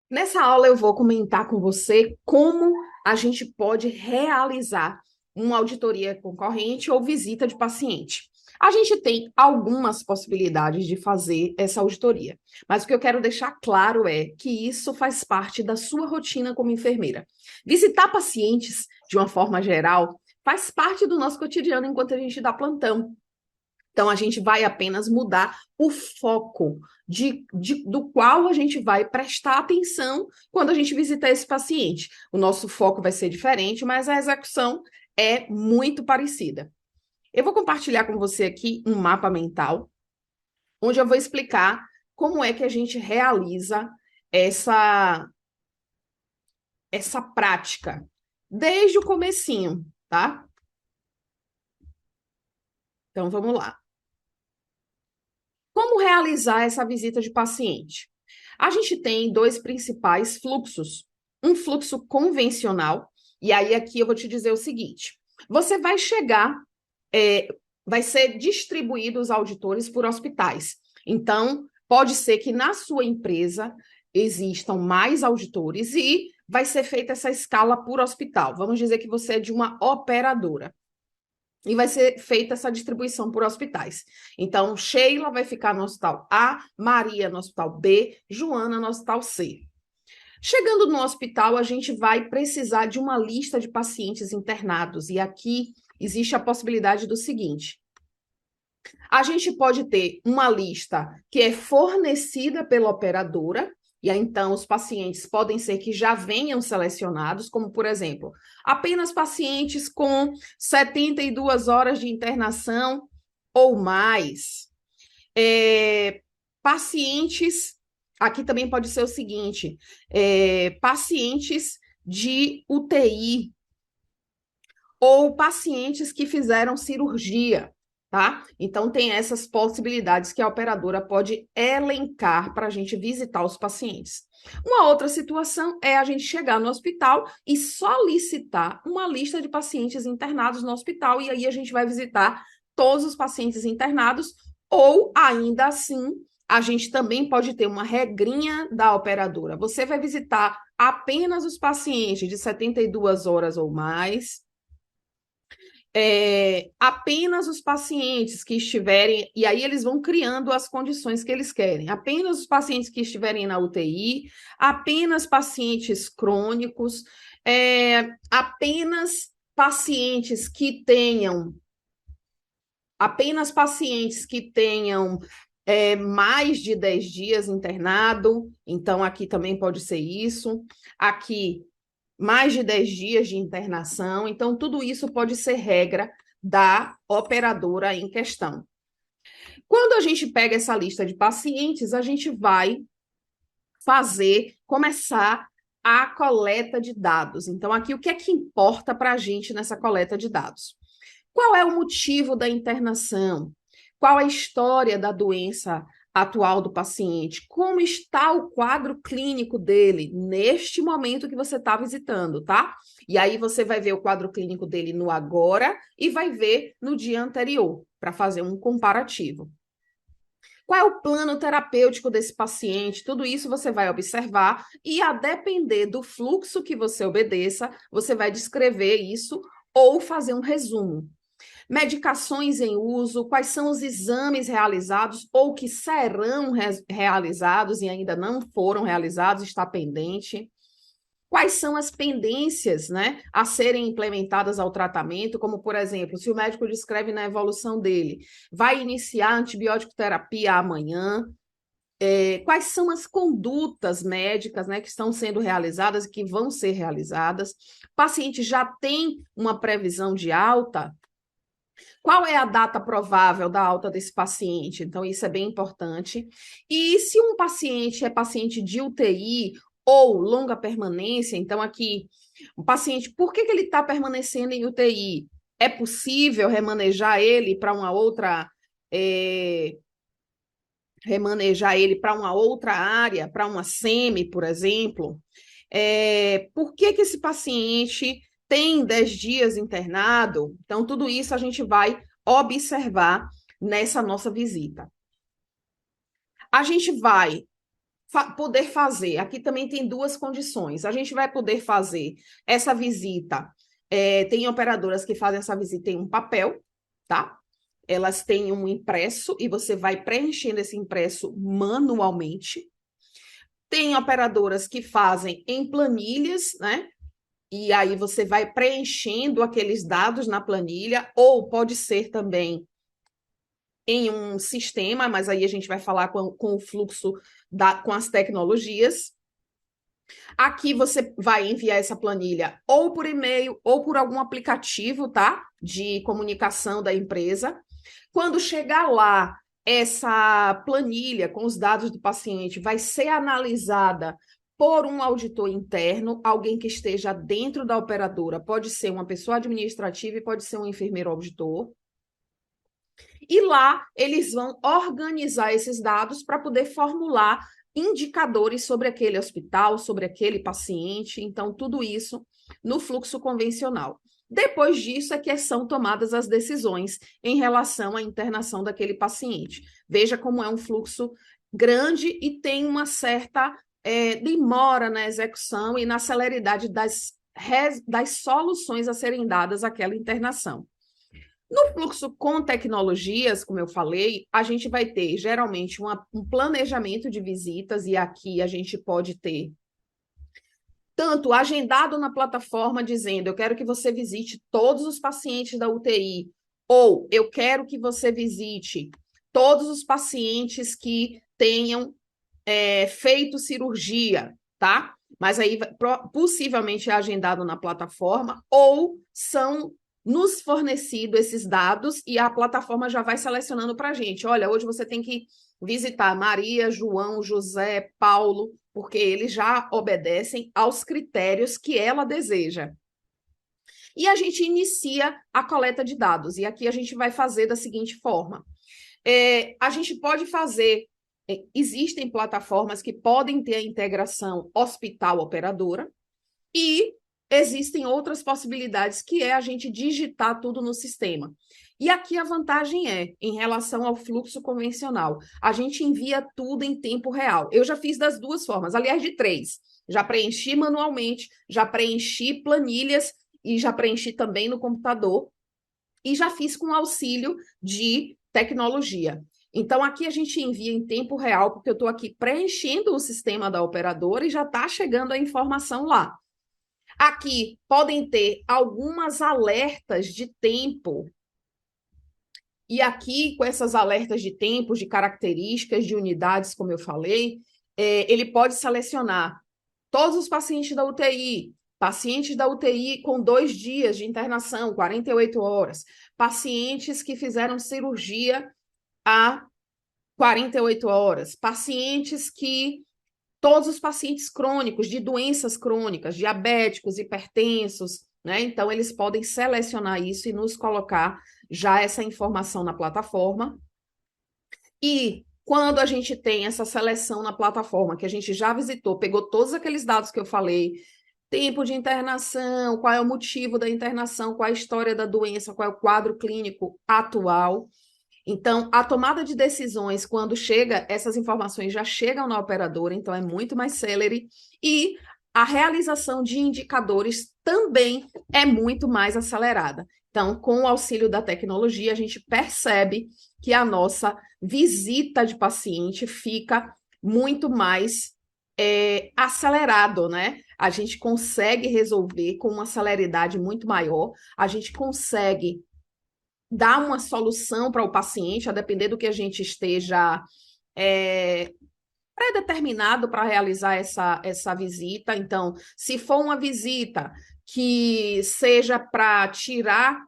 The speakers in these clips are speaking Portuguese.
Nessa aula eu vou comentar com você como a gente pode realizar uma auditoria concorrente ou visita de paciente. A gente tem algumas possibilidades de fazer essa auditoria, mas o que eu quero deixar claro é que isso faz parte da sua rotina como enfermeira. Visitar pacientes, de uma forma geral, faz parte do nosso cotidiano enquanto a gente dá plantão. Então, a gente vai apenas mudar o foco do qual a gente vai prestar atenção quando a gente visitar esse paciente. O nosso foco vai ser diferente, mas a execução é muito parecida. Eu vou compartilhar com você aqui um mapa mental, onde eu vou explicar como é que a gente realiza essa, essa prática, desde o comecinho, tá? Então, vamos lá. Como realizar essa visita de paciente? A gente tem dois principais fluxos. Um fluxo convencional, e aí aqui eu vou te dizer o seguinte: você vai chegar, é, vai ser distribuído os auditores por hospitais. Então, pode ser que na sua empresa existam mais auditores e vai ser feita essa escala por hospital. Vamos dizer que você é de uma operadora e vai ser feita essa distribuição por hospitais. Então, Sheila vai ficar no hospital A, Maria no hospital B, Joana no hospital C. Chegando no hospital, a gente vai precisar de uma lista de pacientes internados. E aqui existe a possibilidade do seguinte: a gente pode ter uma lista que é fornecida pela operadora, e aí, então os pacientes podem ser que já venham selecionados, como, por exemplo, apenas pacientes com 72 horas de internação ou mais. Pacientes, aqui também pode ser o seguinte: pacientes de UTI ou pacientes que fizeram cirurgia, tá? Então, tem essas possibilidades que a operadora pode elencar para a gente visitar os pacientes. Uma outra situação é a gente chegar no hospital e solicitar uma lista de pacientes internados no hospital, e aí a gente vai visitar todos os pacientes internados, ou ainda assim, a gente também pode ter uma regrinha da operadora. Você vai visitar apenas os pacientes de 72 horas ou mais, apenas os pacientes que estiverem, e aí eles vão criando as condições que eles querem, apenas os pacientes que estiverem na UTI, apenas pacientes crônicos, apenas pacientes que tenham, apenas pacientes que tenham mais de 10 dias internado, então aqui também pode ser isso, aqui mais de 10 dias de internação, então tudo isso pode ser regra da operadora em questão. Quando a gente pega essa lista de pacientes, a gente vai começar a coleta de dados. Então, aqui, o que é que importa para a gente nessa coleta de dados? Qual é o motivo da internação? Qual a história da doença atual do paciente? Como está o quadro clínico dele neste momento que você está visitando, tá? E aí você vai ver o quadro clínico dele no agora e vai ver no dia anterior, para fazer um comparativo. Qual é o plano terapêutico desse paciente? Tudo isso você vai observar e, a depender do fluxo que você obedeça, você vai descrever isso ou fazer um resumo. Medicações em uso, quais são os exames realizados ou que serão realizados e ainda não foram realizados, está pendente. Quais são as pendências, né, a serem implementadas ao tratamento, como, por exemplo, se o médico descreve na evolução dele, vai iniciar antibiótico terapia amanhã, quais são as condutas médicas, né, que estão sendo realizadas e que vão ser realizadas. O paciente já tem uma previsão de alta? Qual é a data provável da alta desse paciente? Então, isso é bem importante. E se um paciente é paciente de UTI ou longa permanência, então aqui, o paciente, por que ele está permanecendo em UTI? É possível remanejar ele para uma outra, área, para uma SEMI, por exemplo? Por que esse paciente tem 10 dias internado? Então, tudo isso a gente vai observar nessa nossa visita. A gente vai poder fazer. Aqui também tem duas condições. A gente vai poder fazer essa visita. Tem operadoras que fazem essa visita em um papel, tá? Elas têm um impresso e você vai preenchendo esse impresso manualmente. Tem operadoras que fazem em planilhas, né? E aí você vai preenchendo aqueles dados na planilha, ou pode ser também em um sistema, mas aí a gente vai falar com o fluxo com as tecnologias. Aqui você vai enviar essa planilha ou por e-mail ou por algum aplicativo, tá? De comunicação da empresa. Quando chegar lá, essa planilha com os dados do paciente vai ser analisada por um auditor interno, alguém que esteja dentro da operadora, pode ser uma pessoa administrativa e pode ser um enfermeiro auditor. E lá eles vão organizar esses dados para poder formular indicadores sobre aquele hospital, sobre aquele paciente. Então, tudo isso no fluxo convencional. Depois disso é que são tomadas as decisões em relação à internação daquele paciente. Veja como é um fluxo grande e tem uma certa demora na execução e na celeridade das soluções a serem dadas àquela internação. No fluxo com tecnologias, como eu falei, a gente vai ter geralmente um planejamento de visitas, e aqui a gente pode ter tanto agendado na plataforma dizendo eu quero que você visite todos os pacientes da UTI, ou eu quero que você visite todos os pacientes que tenham feito cirurgia, tá? Mas aí possivelmente é agendado na plataforma, ou são nos fornecidos esses dados e a plataforma já vai selecionando para a gente. Olha, hoje você tem que visitar Maria, João, José, Paulo, porque eles já obedecem aos critérios que ela deseja. E a gente inicia a coleta de dados. E aqui a gente vai fazer da seguinte forma. A gente pode fazer, existem plataformas que podem ter a integração hospital-operadora, e existem outras possibilidades, que é a gente digitar tudo no sistema. E aqui a vantagem em relação ao fluxo convencional, a gente envia tudo em tempo real. Eu já fiz das duas formas, aliás, de três. Já preenchi manualmente, já preenchi planilhas e já preenchi também no computador, e já fiz com auxílio de tecnologia. Então, aqui a gente envia em tempo real, porque eu estou aqui preenchendo o sistema da operadora e já está chegando a informação lá. Aqui podem ter algumas alertas de tempo. E aqui, com essas alertas de tempo, de características, de unidades, como eu falei, ele pode selecionar todos os pacientes da UTI com 2 dias de internação, 48 horas, pacientes que fizeram cirurgia há 48 horas, todos os pacientes crônicos, de doenças crônicas, diabéticos, hipertensos, né? Então, eles podem selecionar isso e nos colocar já essa informação na plataforma. E quando a gente tem essa seleção na plataforma, que a gente já visitou, pegou todos aqueles dados que eu falei, tempo de internação, qual é o motivo da internação, qual é a história da doença, qual é o quadro clínico atual. Então, a tomada de decisões, quando chega, essas informações já chegam na operadora, então é muito mais célere, e a realização de indicadores também é muito mais acelerada. Então, com o auxílio da tecnologia, a gente percebe que a nossa visita de paciente fica muito mais acelerado, né? A gente consegue resolver com uma celeridade muito maior, a gente consegue dar uma solução para o paciente, a depender do que a gente esteja pré-determinado para realizar essa visita. Então, se for uma visita que seja para tirar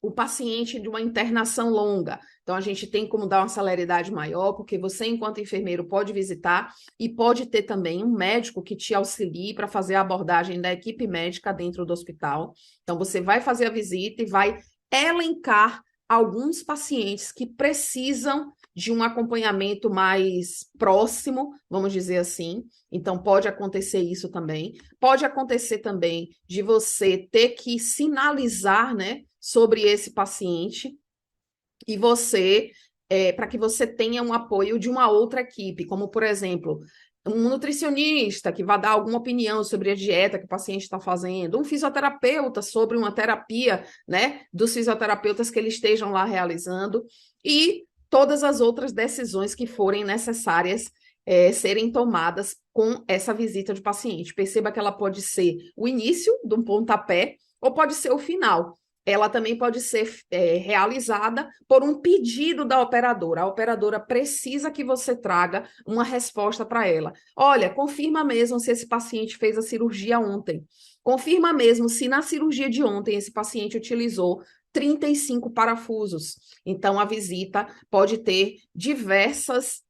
o paciente de uma internação longa, então a gente tem como dar uma celeridade maior, porque você, enquanto enfermeiro, pode visitar e pode ter também um médico que te auxilie para fazer a abordagem da equipe médica dentro do hospital. Então, você vai fazer a visita e vai elencar alguns pacientes que precisam de um acompanhamento mais próximo, vamos dizer assim. Então, pode acontecer isso também. Pode acontecer também de você ter que sinalizar, né, sobre esse paciente, e você para que você tenha um apoio de uma outra equipe, como, por exemplo, um nutricionista que vai dar alguma opinião sobre a dieta que o paciente está fazendo, um fisioterapeuta sobre uma terapia, né, dos fisioterapeutas que eles estejam lá realizando, e todas as outras decisões que forem necessárias serem tomadas com essa visita de paciente. Perceba que ela pode ser o início de um pontapé ou pode ser o final. Ela também pode ser realizada por um pedido da operadora. A operadora precisa que você traga uma resposta para ela. Olha, confirma mesmo se esse paciente fez a cirurgia ontem. Confirma mesmo se na cirurgia de ontem esse paciente utilizou 35 parafusos. Então, a visita pode ter diversos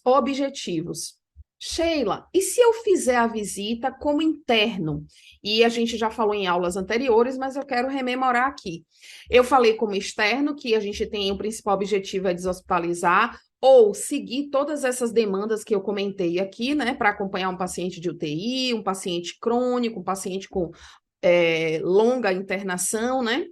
objetivos. Sheila, e se eu fizer a visita como interno? E a gente já falou em aulas anteriores, mas eu quero rememorar aqui. Eu falei como externo, que a gente tem o principal objetivo é deshospitalizar ou seguir todas essas demandas que eu comentei aqui, né, para acompanhar um paciente de UTI, um paciente crônico, um paciente com longa internação, né?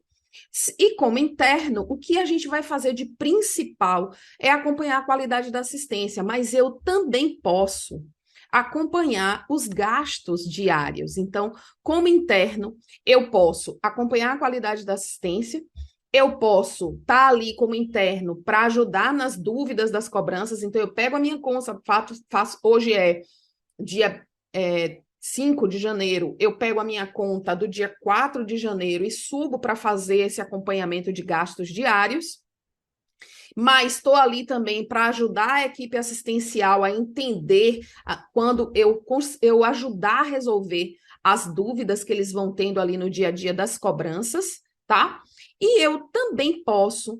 E como interno, o que a gente vai fazer de principal é acompanhar a qualidade da assistência, mas eu também posso acompanhar os gastos diários. Então, como interno, eu posso acompanhar a qualidade da assistência, eu posso estar ali como interno para ajudar nas dúvidas das cobranças. Então, eu pego a minha conta, hoje é dia 5 de janeiro, eu pego a minha conta do dia 4 de janeiro e subo para fazer esse acompanhamento de gastos diários, mas estou ali também para ajudar a equipe assistencial a entender quando eu ajudar a resolver as dúvidas que eles vão tendo ali no dia a dia das cobranças, tá? E eu também posso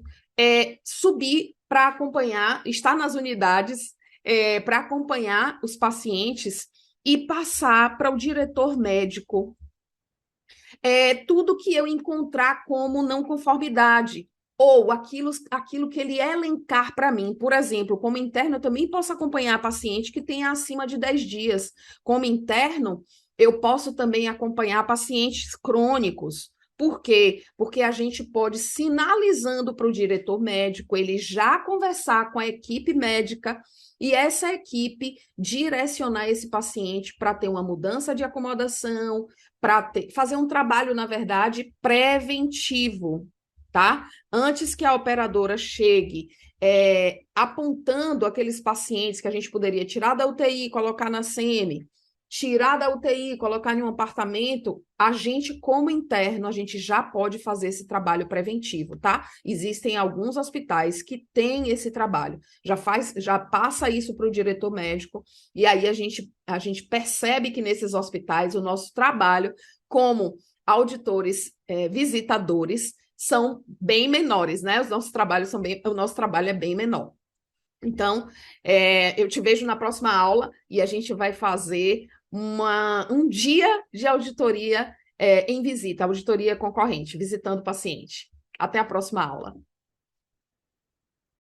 subir para acompanhar, estar nas unidades para acompanhar os pacientes e passar para o diretor médico tudo que eu encontrar como não conformidade, ou aquilo que ele elencar para mim. Por exemplo, como interno, eu também posso acompanhar paciente que tenha acima de 10 dias. Como interno, eu posso também acompanhar pacientes crônicos. Por quê? Porque a gente pode, sinalizando para o diretor médico, ele já conversar com a equipe médica e essa equipe direcionar esse paciente para ter uma mudança de acomodação, para fazer um trabalho, na verdade, preventivo, tá? Antes que a operadora chegue apontando aqueles pacientes que a gente poderia tirar da UTI, colocar na SEMI, tirar da UTI, colocar em um apartamento, a gente, como interno, a gente já pode fazer esse trabalho preventivo, tá? Existem alguns hospitais que têm esse trabalho, já passa isso para o diretor médico, e aí a gente percebe que nesses hospitais o nosso trabalho, como auditores, visitadores, são bem menores, né? O nosso trabalho é bem menor. Então, eu te vejo na próxima aula e a gente vai fazer um dia de auditoria em visita, auditoria concorrente, visitando o paciente. Até a próxima aula.